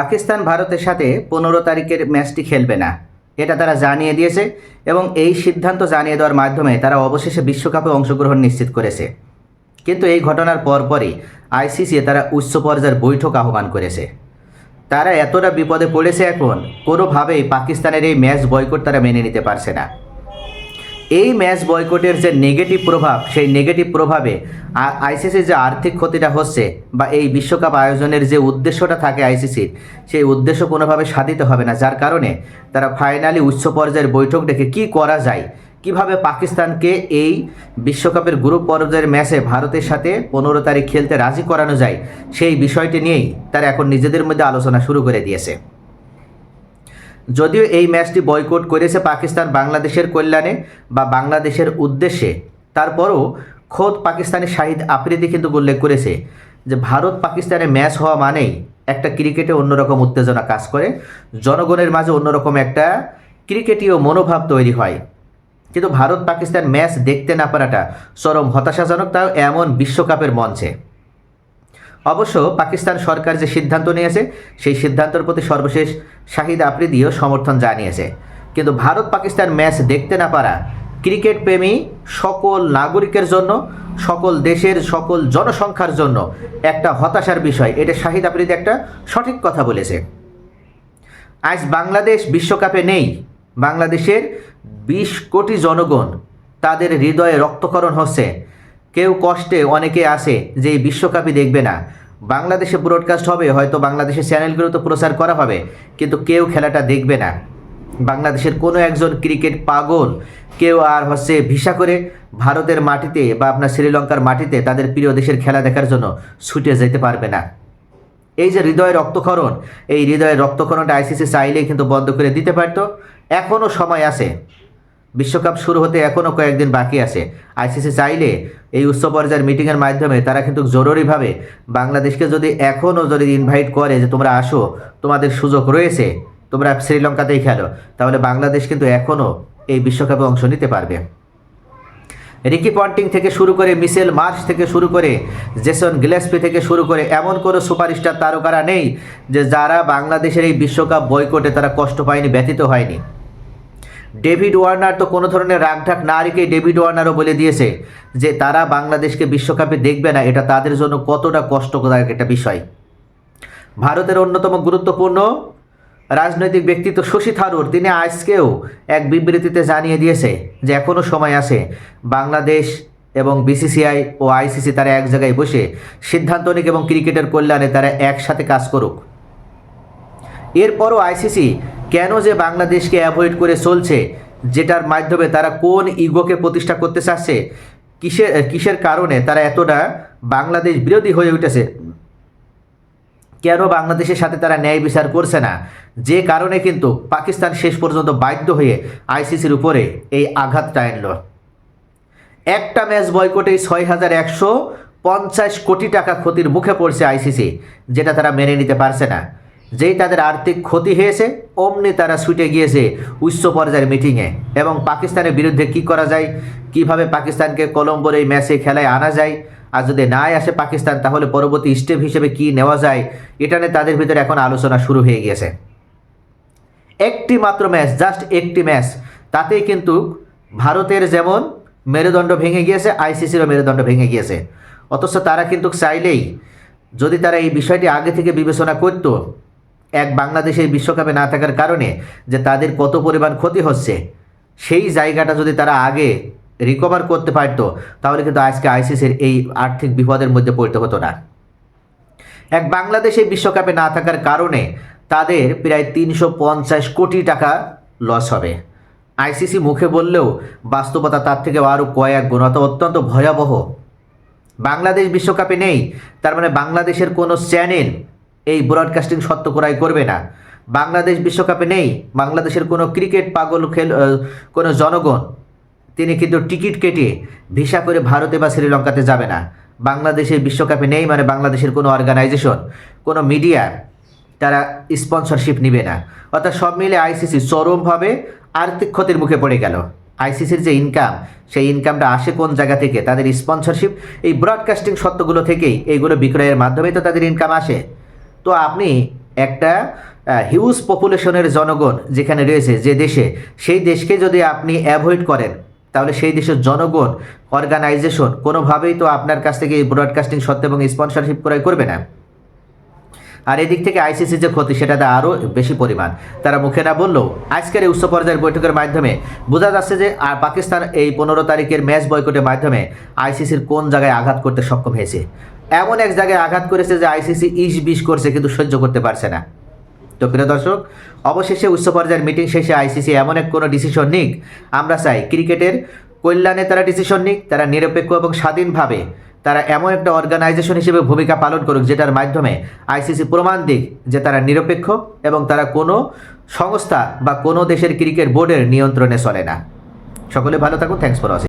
পাকিস্তান ভারতের সাথে 15 তারিখের ম্যাচটি খেলবে না, এটা তারা জানিয়ে দিয়েছে এবং এই সিদ্ধান্ত জানিয়ে দেওয়ার মাধ্যমে তারা অবশেষে বিশ্বকাপে অংশগ্রহণ নিশ্চিত করেছে। কিন্তু এই ঘটনার পরপরই আইসিসি তারা উচ্চ পর্যায়ের বৈঠক আহ্বান করেছে। তারা এতটা বিপদে পড়েছে, এখন কোনোভাবেই পাকিস্তানের এই ম্যাচ বয়কট তারা মেনে নিতে পারছে না। এই ম্যাচ বয়কটের যে নেগেটিভ প্রভাব, সেই নেগেটিভ প্রভাবে আইসিসির যে আর্থিক ক্ষতিটা হচ্ছে বা এই বিশ্বকাপ আয়োজনের যে উদ্দেশ্যটা থাকে আইসিসির, সেই উদ্দেশ্য কোনোভাবে সাধিত হবে না। যার কারণে তারা ফাইনালি উচ্চ পর্যায়ের বৈঠক ডেকে কী করা যায়, কিভাবে পাকিস্তানকে এই বিশ্বকাপের গ্রুপ পর্যায়ের ম্যাচে ভারতের সাথে 15 তারিখ খেলতে রাজি করানো যায়, সেই বিষয়টি নিয়েই তারা এখন নিজেদের মধ্যে আলোচনা শুরু করে দিয়েছে। যদিও এই ম্যাচটি বয়কট করেছে পাকিস্তান বাংলাদেশের কল্যাণে বা বাংলাদেশের উদ্দেশ্যে, তারপরও খোদ পাকিস্তানের শাহিদ আফ্রিদি কিন্তু উল্লেখ করেছে যে ভারত পাকিস্তানের ম্যাচ হওয়া মানেই একটা ক্রিকেটে অন্যরকম উত্তেজনা কাজ করে, জনগণের মাঝে অন্যরকম একটা ক্রিকেটীয় মনোভাব তৈরি হয়। কিন্তু ভারত পাকিস্তান ম্যাচ দেখতে না পারাটা চরম হতাশাজনক, তাও এমন বিশ্বকাপের মঞ্চে। অবশ্য পাকিস্তান সরকার যে সিদ্ধান্ত নিয়েছে, সেই সিদ্ধান্তের প্রতি সর্বশেষ শাহিদ আফ্রিদিও সমর্থন জানিয়েছে। কিন্তু ভারত পাকিস্তান ম্যাচ দেখতে না পারা ক্রিকেট প্রেমী সকল নাগরিকের জন্য, সকল দেশের সকল জনসংখ্যার জন্য একটা হতাশার বিষয়। এটা শাহিদ আফ্রিদি একটা সঠিক কথা বলেছে। আজ বাংলাদেশ বিশ্বকাপে নেই, বাংলাদেশের 20 কোটি জনগণ, তাদের হৃদয়ে রক্তক্ষরণ হচ্ছে। কেউ কষ্টে অনেকে আসে যে এই বিশ্বকাপই দেখবে না। বাংলাদেশে ব্রডকাস্ট হবে, হয়তো বাংলাদেশের চ্যানেলগুলোতে প্রচার করা হবে, কিন্তু কেউ খেলাটা দেখবে না। বাংলাদেশের কোনো একজন ক্রিকেট পাগল কেউ আর ভিসা করে ভারতের মাটিতে বা আপনার শ্রীলঙ্কার মাটিতে তাদের প্রিয় দেশের খেলা দেখার জন্য ছুটে যেতে পারবে না। এই যে হৃদয়ের রক্তক্ষরণ, এই হৃদয়ের রক্তক্ষরণটা আইসিসি চাইলেই কিন্তু বন্ধ করে দিতে পারত। এখনও সময় আছে, বিশ্বকাপ শুরু হতে এখনও কয়েকদিন বাকি আছে। আইসিসি চাইলে এই উচ্চ পর্যায়ের মিটিংয়ের মাধ্যমে তারা কিন্তু জরুরিভাবে বাংলাদেশকে যদি এখনও যদি ইনভাইট করে যে তোমরা আসো, তোমাদের সুযোগ রয়েছে, তোমরা শ্রীলঙ্কাতেই খেলো, তাহলে বাংলাদেশ কিন্তু এখনও এই বিশ্বকাপে অংশ নিতে পারবে। রিকি পন্টিং থেকে শুরু করে মিশেল মার্শ থেকে শুরু করে জেসন গিলেস্পি থেকে শুরু করে এমন কোনো সুপারস্টার তারকারা নেই যে যারা বাংলাদেশের এই বিশ্বকাপ বয়কটে তারা কষ্ট পায়নি, ব্যথিত হয়নি। ডেভিড ওয়ার্নার তো কোনো ধরনের রাগঢাক না রেখে ডেভিড ওয়ার্নারও বলে দিয়েছে যে তারা বাংলাদেশকে বিশ্বকাপে দেখবে না, এটা তাদের জন্য কতটা কষ্টদায়ক একটা বিষয়। ভারতের অন্যতম গুরুত্বপূর্ণ রাজনৈতিক ব্যক্তিত্ব শশী থারুর, তিনি আজকেও এক বিবৃতিতে জানিয়ে দিয়েছে যে এখনও সময় আছে, বাংলাদেশ এবং বিসিসিআই ও আইসিসি তারা এক জায়গায় বসে সিদ্ধান্ত নিক এবং ক্রিকেটের কল্যাণে তারা একসাথে কাজ করুক। এরপরও আইসিসি কেন যে বাংলাদেশকে অ্যাভয়েড করে চলছে, যেটার মাধ্যমে তারা কোন ইগোকে প্রতিষ্ঠা করতে চাচ্ছে, কিসের কারণে তারা এতটা বাংলাদেশ বিরোধী হয়ে উঠেছে, কেন বাংলাদেশের সাথে তারা ন্যায় বিচার করছে না, যে কারণে কিন্তু পাকিস্তান শেষ পর্যন্ত বাধ্য হয়ে আইসিসির উপরে এই আঘাতটা আনল। একটা ম্যাচ বয়কটে 6150 কোটি টাকা ক্ষতির মুখে পড়ছে আইসিসি, যেটা তারা মেনে নিতে পারছে না। যেই তাদের আর্থিক ক্ষতি হয়েছে, অমনি তারা ছুটে গিয়েছে উচ্চ পর্যায়ের মিটিংয়ে এবং পাকিস্তানের বিরুদ্ধে কি করা যায়, কিভাবে পাকিস্তানকে কলম্বোর এই ম্যাচে খেলায় আনা যায়, আর যদি না আসে পাকিস্তান তাহলে পরবর্তী স্টেপ হিসেবে কি নেওয়া যায়, এটা নিয়ে তাদের ভিতরে এখন আলোচনা শুরু হয়ে গিয়েছে। একটি মাত্র ম্যাচ, জাস্ট একটি ম্যাচ, তাতেই কিন্তু ভারতের যেমন মেরুদণ্ড ভেঙে গিয়েছে, আইসিসিরও মেরুদণ্ড ভেঙে গিয়েছে। অথচ তারা কিন্তু চাইলেই, যদি তারা এই বিষয়টি আগে থেকে বিবেচনা করত, এক বাংলাদেশের বিশ্বকাপে না থাকার কারণে যে তাদের কত পরিমাণ ক্ষতি হচ্ছে, সেই জায়গাটা যদি তারা আগে রিকভার করতে পারতো, তাহলে কিন্তু আজকে আইসিসির এই আর্থিক বিপদের মধ্যে পড়তে হতো না। এক বাংলাদেশে বিশ্বকাপে না থাকার কারণে তাদের প্রায় 350 কোটি টাকা লস হবে। আইসিসি মুখে বললেও বাস্তবতা তার থেকে আরও কয়েক গুণ, অত্যন্ত ভয়াবহ। বাংলাদেশ বিশ্বকাপে নেই, তার মানে বাংলাদেশের কোনো চ্যানেল এই ব্রডকাস্টিং সত্য ক্রয় করবে না। বাংলাদেশ বিশ্বকাপে নেই, বাংলাদেশের কোনো ক্রিকেট পাগল কোনো জনগণ তিনি কিন্তু টিকিট কেটে ভিসা করে ভারতে বা শ্রীলঙ্কাতে যাবে না। বাংলাদেশের বিশ্বকাপে নেই মানে বাংলাদেশের কোনো অর্গানাইজেশন, কোনো মিডিয়া তারা স্পন্সরশিপ নেবে না। অর্থাৎ সব মিলে আইসিসি চরমভাবে আর্থিক ক্ষতির মুখে পড়ে গেল। আইসিসির যে ইনকাম, সেই ইনকামটা আসে কোন জায়গা থেকে? তাদের স্পন্সরশিপ, এই ব্রডকাস্টিং সত্যগুলো থেকেই, এইগুলো বিক্রয়ের মাধ্যমেই তো তাদের ইনকাম আসে। তো আপনি একটা হিউজ পপুলেশনের জনগণ যেখানে রয়েছে যে দেশে, সেই দেশকে যদি আপনি অ্যাভয়েড করেন, তাহলে সেই দেশের জনগণ, অর্গানাইজেশন কোনোভাবেই তো আপনার কাছ থেকে ব্রডকাস্টিং সত্ত্বে এবং স্পন্সরশিপ ক্রয় করবে না। আর এদিক থেকে আইসিসি যে ক্ষতি সেটাতে আরও বেশি পরিমাণ, তারা মুখে না বললেও আজকের এই উচ্চ পর্যায়ের বৈঠকের মাধ্যমে বোঝা যাচ্ছে যে পাকিস্তান এই 15 তারিখের ম্যাচ বয়কটের মাধ্যমে আইসিসির কোন জায়গায় আঘাত করতে সক্ষম হয়েছে। এমন এক জায়গায় আঘাত করেছে যে আইসিসি 20 করছে কিন্তু সহ্য করতে পারছে না। তো প্রিয় দর্শক, অবশেষে উচ্চ পর্যায়ের মিটিং শেষে আইসিসি এমন এক কোনো ডিসিশন নিক, আমরা চাই ক্রিকেটের কল্যাণে তারা ডিসিশন নিক, তারা নিরপেক্ষ এবং স্বাধীনভাবে তারা এমন একটা অর্গানাইজেশন হিসেবে ভূমিকা পালন করুক যেটার মাধ্যমে আইসিসি প্রমাণ দিক যে তারা নিরপেক্ষ এবং তারা কোনো সংস্থা বা কোনো দেশের ক্রিকেট বোর্ডের নিয়ন্ত্রণে চলে না। সকলে ভালো থাকুন। Thanks for watching.